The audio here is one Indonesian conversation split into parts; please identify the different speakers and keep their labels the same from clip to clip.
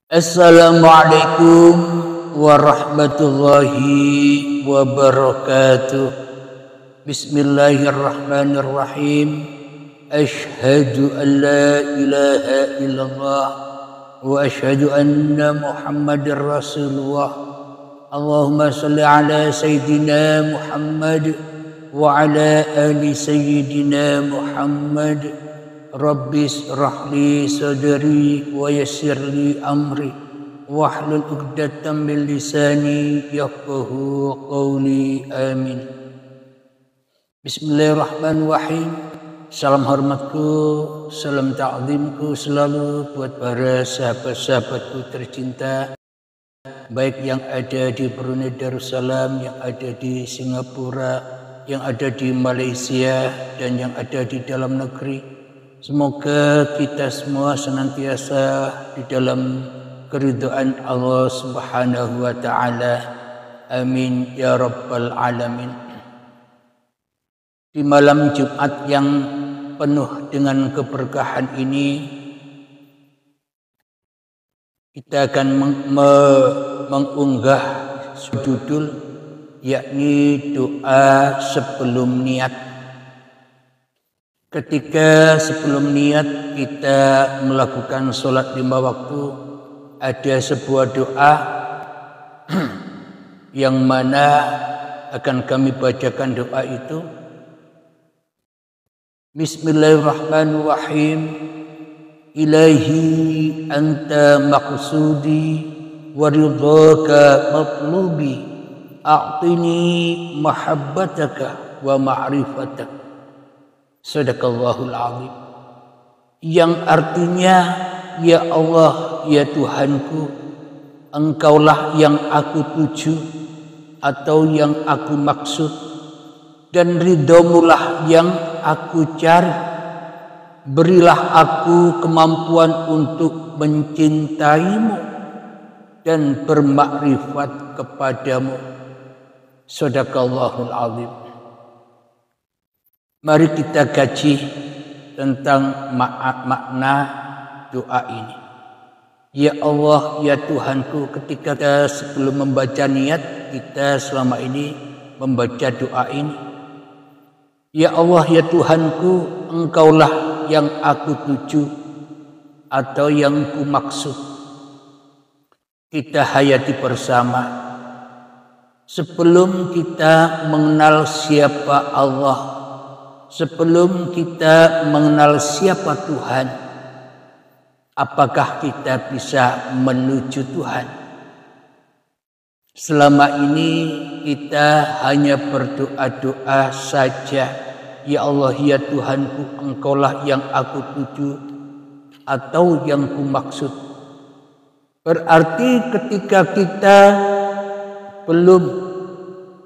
Speaker 1: Assalamualaikum warahmatullahi wabarakatuh. Bismillahirrahmanirrahim. Ashhadu an la ilaha illallah wa ashhadu anna Muhammadar Rasulullah. Allahumma salli ala Sayyidina Muhammad wa ala ali Sayyidina Muhammad. Rabbis rahli sadri wa yassirli amri wahlul 'uqdatam min lisani yafqahu qawli. Amin. Bismillahirrahmanirrahim. Salam hormatku, salam ta'zimku selalu buat para sahabat-sahabatku tercinta, baik yang ada di Brunei Darussalam, yang ada di Singapura, yang ada di Malaysia, dan yang ada di dalam negeri. Semoga kita semua senantiasa di dalam keridhaan Allah Subhanahu wa Ta'ala. Amin ya Rabbal Alamin. Di malam Jumat yang penuh dengan keberkahan ini, kita akan mengunggah judul, yakni doa sebelum niat. Ketika sebelum niat kita melakukan sholat 5 waktu, ada sebuah doa yang mana akan kami bacakan doa itu. Bismillahirrahmanirrahim. Ilahi anta maqsudi wa ridhaka matlubi, a'tini mahabbataka wa ma'rifataka. Sadaqallahul azim. Yang artinya, ya Allah, ya Tuhanku, Engkaulah yang aku tuju atau yang aku maksud, dan ridhomulah yang aku cari. Berilah aku kemampuan untuk mencintaimu dan bermakrifat kepadamu. Sadaqallahul azim. Mari kita kaji tentang makna doa ini. Ya Allah, ya Tuhanku, ketika kita sebelum membaca niat, kita selama ini membaca doa ini. Ya Allah, ya Tuhanku, Engkaulah yang aku tuju atau yang ku maksud. Kita hayati bersama. Sebelum kita mengenal siapa Allah, sebelum kita mengenal siapa Tuhan, apakah kita bisa menuju Tuhan? Selama ini kita hanya berdoa-doa saja. Ya Allah, ya Tuhanku, Engkaulah yang aku tuju atau yang ku maksud. Berarti ketika kita belum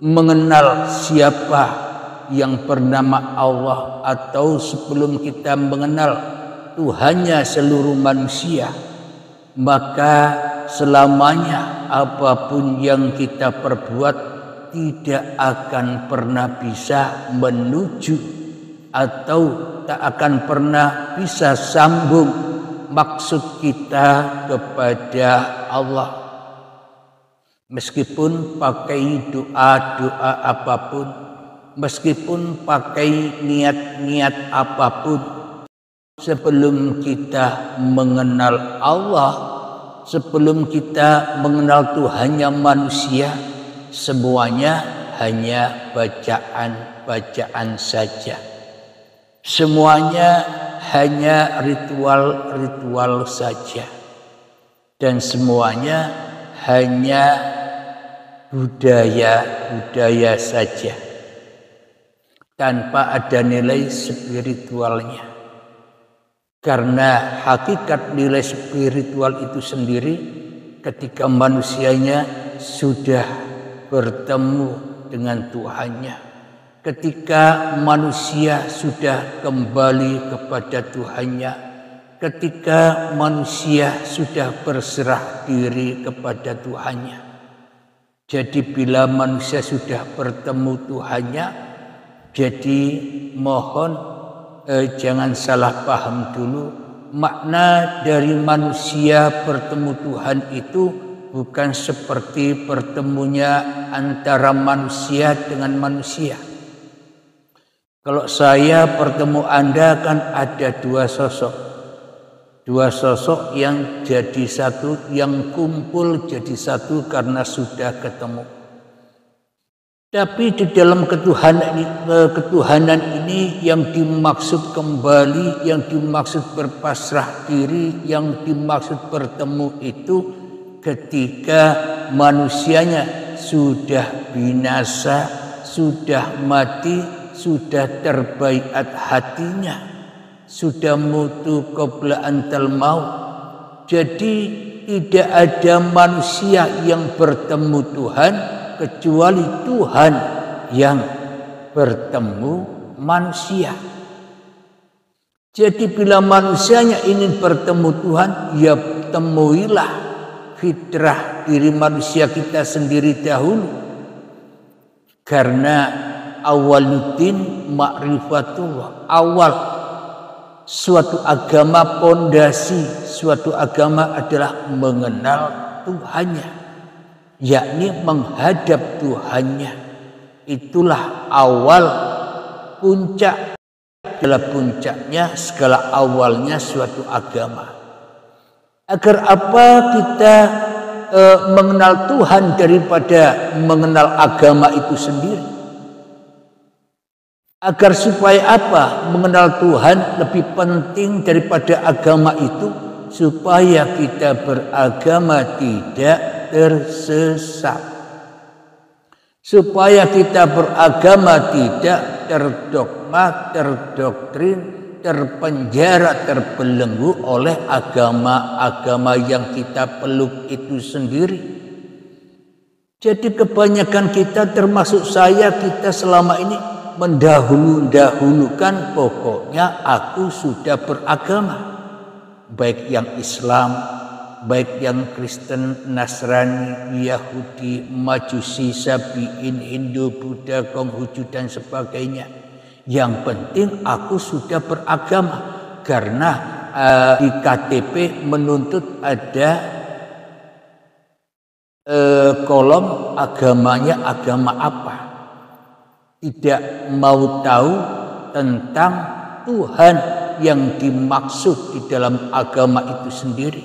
Speaker 1: mengenal siapa yang bernama Allah, atau sebelum kita mengenal Tuhannya seluruh manusia, maka selamanya apapun yang kita perbuat tidak akan pernah bisa menuju atau tak akan pernah bisa sambung maksud kita kepada Allah. Meskipun pakai doa-doa apapun, meskipun pakai niat-niat apapun, sebelum kita mengenal Allah, sebelum kita mengenal Tuhannya manusia, semuanya hanya bacaan-bacaan saja. Semuanya hanya ritual-ritual saja. Dan semuanya hanya budaya-budaya saja, tanpa ada nilai spiritualnya. Karena hakikat nilai spiritual itu sendiri ketika manusianya sudah bertemu dengan Tuhannya, ketika manusia sudah kembali kepada Tuhannya, ketika manusia sudah berserah diri kepada Tuhannya. Jadi bila manusia sudah bertemu Tuhannya, jadi mohon jangan salah paham dulu makna dari manusia bertemu Tuhan itu bukan seperti bertemunya antara manusia dengan manusia. Kalau saya bertemu Anda kan ada dua sosok. Dua sosok yang jadi satu, yang kumpul jadi satu karena sudah ketemu. Tapi di dalam ketuhanan ini yang dimaksud kembali, yang dimaksud berpasrah diri, yang dimaksud bertemu itu ketika manusianya sudah binasa, sudah mati, sudah terbaiat hatinya, sudah mutu qabla antal maut. Jadi tidak ada manusia yang bertemu Tuhan kecuali Tuhan yang bertemu manusia. Jadi bila manusianya ingin bertemu Tuhan, ya temuilah fitrah diri manusia kita sendiri dahulu. Karena awaluddin ma'rifatullah, awal suatu agama, pondasi suatu agama adalah mengenal Tuhannya, yakni menghadap Tuhannya. Itulah awal, puncak, segala puncaknya, segala awalnya suatu agama. Agar apa kita mengenal Tuhan daripada mengenal agama itu sendiri? Agar supaya apa? Mengenal Tuhan lebih penting daripada agama itu, supaya kita beragama tidak tersesat, supaya kita beragama tidak terdogma, terdoktrin, terpenjara, terbelenggu oleh agama-agama yang kita peluk itu sendiri. Jadi kebanyakan kita, termasuk saya, kita selama ini mendahulukan pokoknya aku sudah beragama, baik yang Islam, baik yang Kristen, Nasrani, Yahudi, Majusi, Sabiin, Hindu, Buddha, Konghucu dan sebagainya. Yang penting aku sudah beragama, karena di KTP menuntut ada kolom agamanya agama apa. Tidak mau tahu tentang Tuhan yang dimaksud di dalam agama itu sendiri.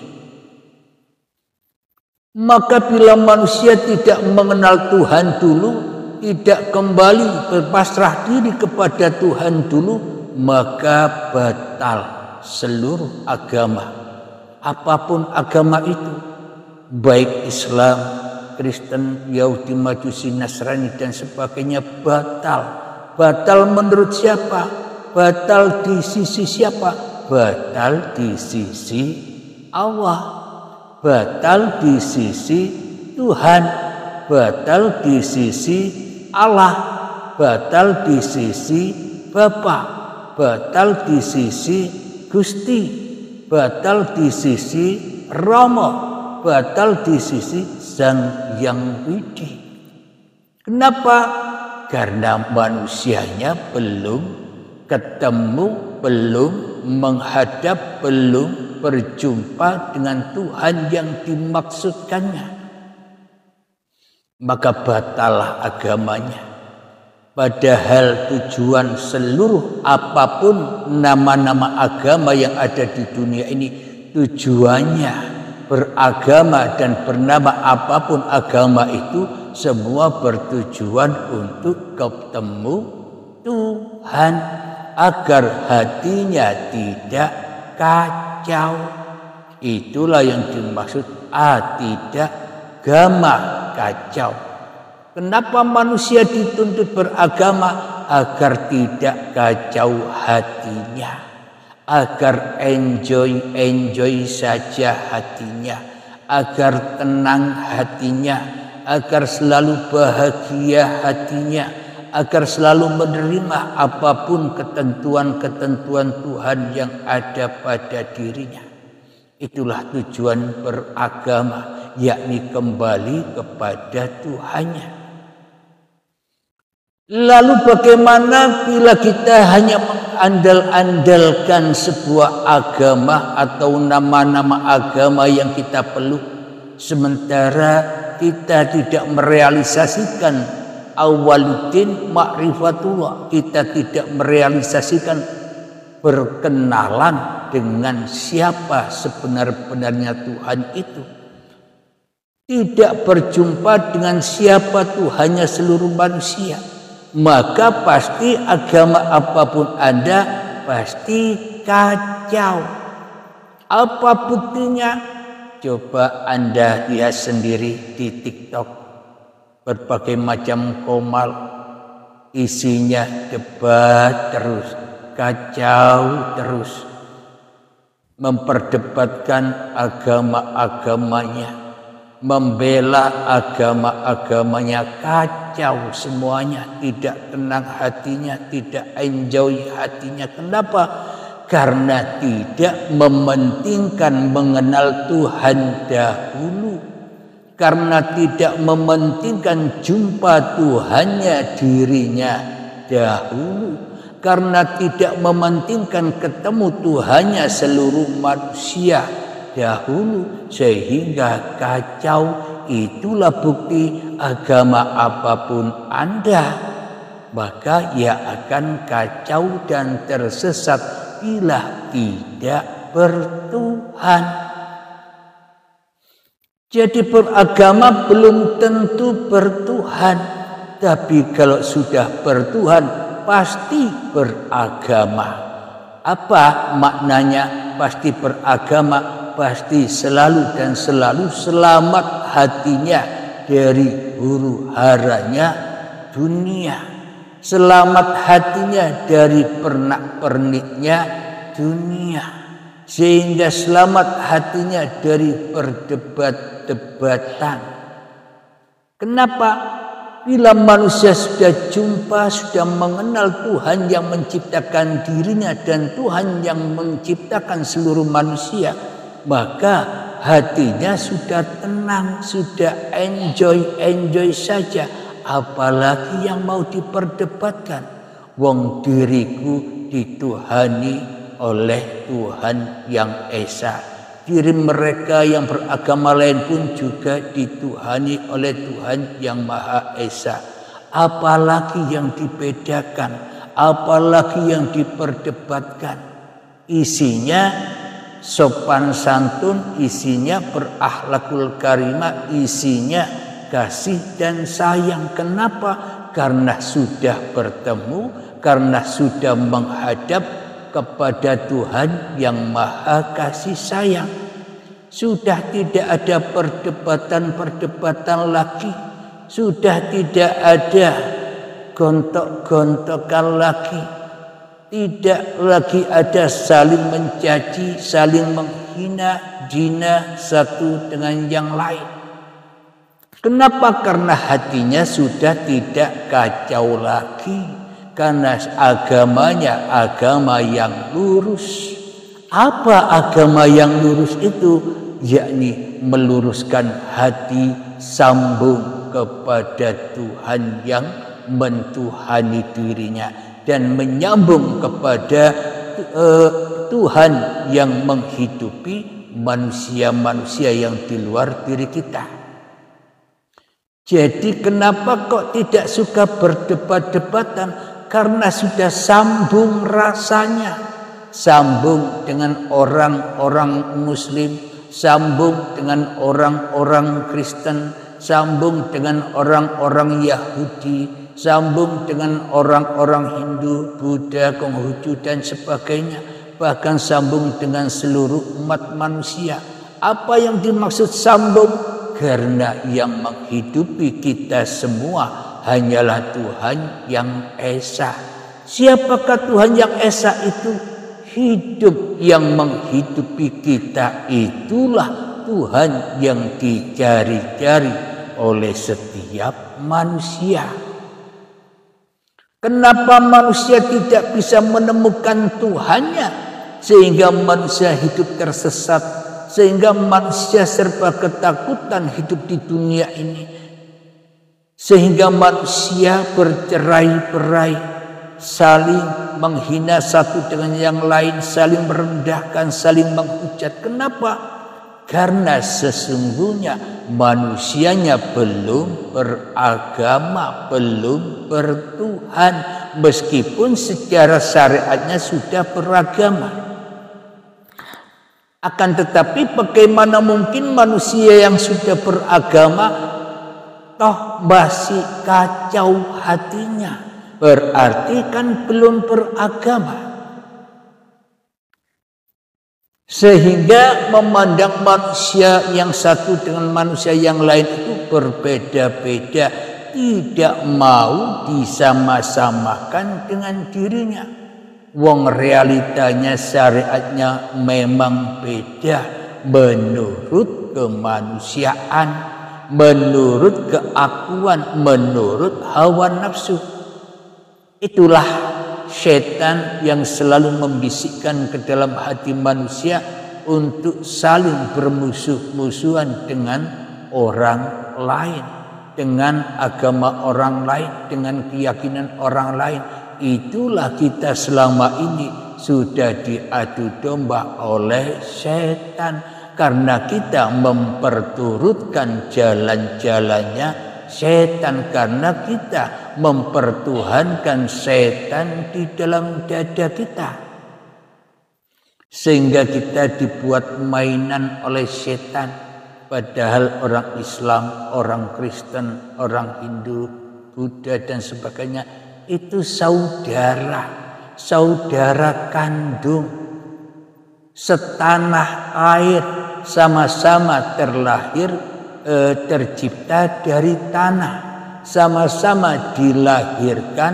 Speaker 1: Maka bila manusia tidak mengenal Tuhan dulu, tidak kembali berpasrah diri kepada Tuhan dulu, maka batal seluruh agama. Apapun agama itu, baik Islam, Kristen, Yahudi, Majusi, Nasrani dan sebagainya, batal. Batal menurut siapa? Batal di sisi siapa? Batal di sisi Allah, batal di sisi Tuhan, batal di sisi Allah, batal di sisi Bapa, batal di sisi Gusti, batal di sisi Rama, batal di sisi Sang Yang Widi. Kenapa? Karena manusianya belum ketemu, belum menghadap, belum berjumpa dengan Tuhan yang dimaksudkannya. Maka batallah agamanya. Padahal tujuan seluruh apapun nama-nama agama yang ada di dunia ini, tujuannya beragama dan bernama apapun agama itu semua bertujuan untuk ketemu Tuhan, agar hatinya tidak kacau. Itulah yang dimaksud tidak gama, kacau. Kenapa manusia dituntut beragama? Agar tidak kacau hatinya, agar enjoy saja hatinya, agar tenang hatinya, agar selalu bahagia hatinya, agar selalu menerima apapun ketentuan-ketentuan Tuhan yang ada pada dirinya. Itulah tujuan beragama, yakni kembali kepada Tuhannya. Lalu bagaimana bila kita hanya mengandal-andalkan sebuah agama atau nama-nama agama yang kita peluk, sementara kita tidak merealisasikan awaluddin ma'rifatullah, kita tidak merealisasikan berkenalan dengan siapa sebenar-benarnya Tuhan itu, tidak berjumpa dengan siapa Tuhannya seluruh manusia, maka pasti agama apapun Anda pasti kacau. Apa buktinya? Coba Anda lihat sendiri di TikTok, berbagai macam komal, isinya debat terus, kacau terus, memperdebatkan agama-agamanya, membela agama-agamanya, kacau semuanya, tidak tenang hatinya, tidak enjoy hatinya. Kenapa? Karena tidak mementingkan mengenal Tuhan dahulu, karena tidak mementingkan jumpa Tuhannya dirinya dahulu, karena tidak mementingkan ketemu Tuhannya seluruh manusia dahulu, sehingga kacau. Itulah bukti agama apapun Anda, maka ia akan kacau dan tersesat bila tidak bertuhan. Jadi beragama belum tentu bertuhan, tapi kalau sudah bertuhan pasti beragama. Apa maknanya pasti beragama? Pasti selalu dan selalu selamat hatinya dari huru haranya dunia, selamat hatinya dari pernak-perniknya dunia, sehingga selamat hatinya dari perdebat-debatan. Kenapa? Bila manusia sudah jumpa, sudah mengenal Tuhan yang menciptakan dirinya dan Tuhan yang menciptakan seluruh manusia, maka hatinya sudah tenang, sudah enjoy saja. Apalagi yang mau diperdebatkan? Wong diriku dituhani oleh Tuhan yang Esa. Diri mereka yang beragama lain pun juga dituhani oleh Tuhan yang Maha Esa. Apalagi yang dibedakan? Apalagi yang diperdebatkan? Isinya sopan santun, isinya berakhlakul karimah, isinya kasih dan sayang. Kenapa? Karena sudah bertemu, karena sudah menghadap kepada Tuhan yang Maha Kasih Sayang. Sudah tidak ada perdebatan-perdebatan lagi, sudah tidak ada gontok-gontokan lagi, tidak lagi ada saling mencaci, saling menghina, jina satu dengan yang lain. Kenapa? Karena hatinya sudah tidak kacau lagi. Karena agamanya agama yang lurus. Apa agama yang lurus itu? Yakni meluruskan hati, sambung kepada Tuhan yang mentuhani dirinya, dan menyambung kepada Tuhan yang menghidupi manusia-manusia yang di luar diri kita. Jadi kenapa kok tidak suka berdebat-debatan? Karena sudah sambung rasanya, sambung dengan orang-orang Muslim, sambung dengan orang-orang Kristen, sambung dengan orang-orang Yahudi, sambung dengan orang-orang Hindu, Buddha, Konghucu dan sebagainya, bahkan sambung dengan seluruh umat manusia. Apa yang dimaksud sambung? Karena yang menghidupi kita semua hanyalah Tuhan yang Esa. Siapakah Tuhan yang Esa itu? Hidup yang menghidupi kita itulah Tuhan yang dicari-cari oleh setiap manusia. Kenapa manusia tidak bisa menemukan Tuhannya? Sehingga manusia hidup tersesat, sehingga manusia serba ketakutan hidup di dunia ini, sehingga manusia bercerai-berai, saling menghina satu dengan yang lain, saling merendahkan, saling menghujat. Kenapa? Karena sesungguhnya manusianya belum beragama, belum bertuhan, meskipun secara syariatnya sudah beragama. Akan tetapi bagaimana mungkin manusia yang sudah beragama toh masih kacau hatinya? Berarti kan belum beragama. Sehingga memandang manusia yang satu dengan manusia yang lain itu berbeda-beda, tidak mau disama-samakan dengan dirinya. Wong realitanya syariatnya memang beda menurut kemanusiaan, menurut keakuan, menurut hawa nafsu. Itulah setan yang selalu membisikkan ke dalam hati manusia untuk saling bermusuh-musuhan dengan orang lain, dengan agama orang lain, dengan keyakinan orang lain. Itulah kita selama ini sudah diadu domba oleh setan, karena kita memperturutkan jalan-jalannya setan, karena kita mempertuhankan setan di dalam dada kita, sehingga kita dibuat mainan oleh setan. Padahal orang Islam, orang Kristen, orang Hindu, Buddha dan sebagainya itu saudara, saudara kandung, setanah air, sama-sama terlahir, tercipta dari tanah, sama-sama dilahirkan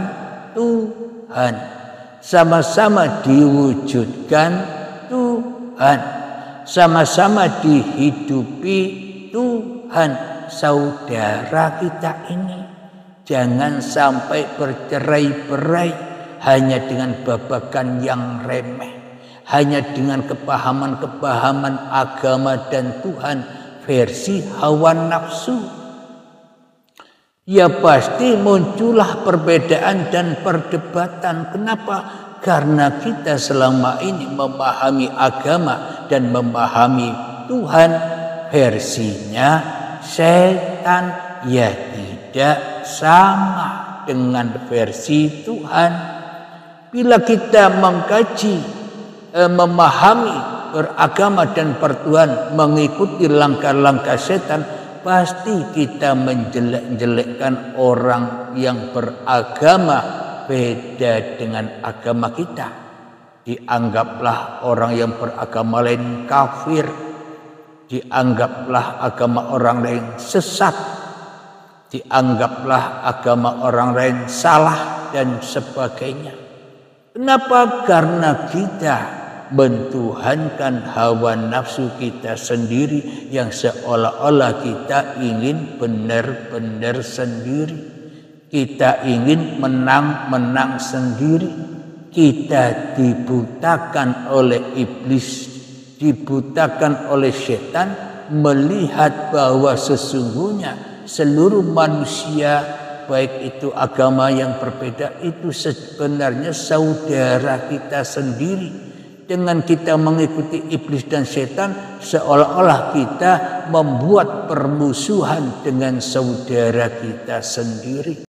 Speaker 1: Tuhan, sama-sama diwujudkan Tuhan, sama-sama dihidupi Tuhan. Saudara kita ini jangan sampai bercerai-berai hanya dengan babakan yang remeh, hanya dengan kepahaman-kepahaman agama dan Tuhan versi hawa nafsu. Ya pasti muncullah perbedaan dan perdebatan. Kenapa? Karena kita selama ini memahami agama dan memahami Tuhan versinya setan, ya tidak sama dengan versi Tuhan. Bila kita mengkaji, memahami, beragama dan bertuhan, mengikuti langkah-langkah setan, pasti kita menjelek-jelekkan orang yang beragama beda dengan agama kita. Dianggaplah orang yang beragama lain kafir, dianggaplah agama orang lain sesat, dianggaplah agama orang lain salah dan sebagainya. Kenapa? Karena kita mentuhankan hawa nafsu kita sendiri yang seolah-olah kita ingin benar-benar sendiri. Kita ingin menang-menang sendiri. Kita dibutakan oleh iblis, dibutakan oleh setan, melihat bahwa sesungguhnya seluruh manusia, baik itu agama yang berbeda, itu sebenarnya saudara kita sendiri. Dengan kita mengikuti iblis dan setan, seolah-olah kita membuat permusuhan dengan saudara kita sendiri.